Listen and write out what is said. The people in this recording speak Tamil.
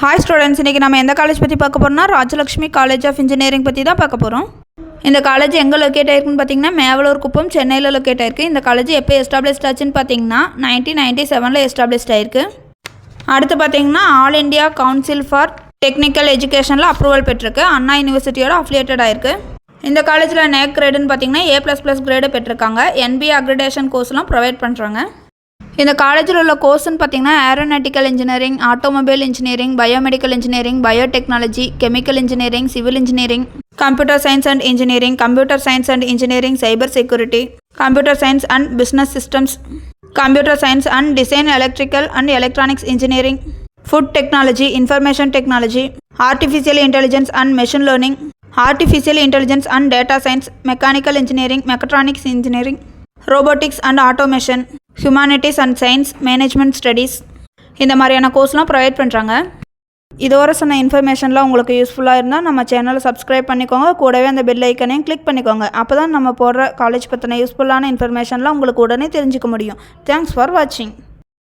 ஹாய் ஸ்டூடெண்ட்ஸ், இன்றைக்கி நம்ம எந்த காலேஜ் பற்றி பார்க்க போகிறோம்னா ராஜலக்ஷ்மி காலேஜ் ஆஃப் இன்ஜினியரிங் பற்றி தான் பார்க்க போகிறோம். இந்த காலேஜ் எங்கே லொக்கேட் ஆயிருக்குன்னு பார்த்தீங்கன்னா மேவலூர் குப்பம், சென்னையில் லொக்கேட் ஆயிருக்கு. இந்த காலேஜ் எப்போ எஸ்டாப்ளிஷ்ட் ஆச்சுன்னு பார்த்தீங்கன்னா 1997 எஸ்டாப்ளிஷ்ட் ஆயிருக்கு. அடுத்து பார்த்தீங்கன்னா all India council for technical எஜுகேஷனில் அப்ரூவல் பெற்றிருக்கு. அண்ணா யூனிவர்சிட்டியோட அஃபிலியேட்டட் ஆயிருக்கு. இந்த காலேஜில் நேக் கிரேடுன்னு பார்த்தீங்கன்னா A++ கிரேடு பெற்றிருக்காங்க. NBA அக்ரிடேஷன் கோர்ஸ்லாம் ப்ரொவைட் பண்ணுறாங்க. இந்த காலேஜில் உள்ள கோர்ஸ்ன்னு பார்த்தீங்கன்னா aeronautical engineering, automobile engineering, biomedical engineering, biotechnology, chemical engineering, civil engineering, computer science and engineering, computer science and engineering, cyber security, computer science and business systems, computer science and design, electrical and electronics engineering, food technology, information technology, artificial intelligence and machine learning, artificial intelligence and data science, mechanical engineering, mechatronics engineering, robotics and automation, humanities and science, management studies, இந்த மாதிரியான கோர்ஸ்லாம் ப்ரொவைட் பண்ணுறாங்க. இதோட சொன்ன இன்ஃபர்மேஷன்லாம் உங்களுக்கு யூஸ்ஃபுல்லாக இருந்தால் நம்ம சேனலை சப்ஸ்கிரைப் பண்ணிக்கோங்க. கூடவே அந்த பெல் ஐக்கனையும் கிளிக் பண்ணிக்கோங்க. அப்போ தான் நம்ம போடுற காலேஜ் பற்றின யூஸ்ஃபுல்லான இன்ஃபர்மேஷன்லாம் உங்களுக்கு உடனே தெரிஞ்சுக்க முடியும். தேங்க்ஸ் ஃபார் வாட்சிங்.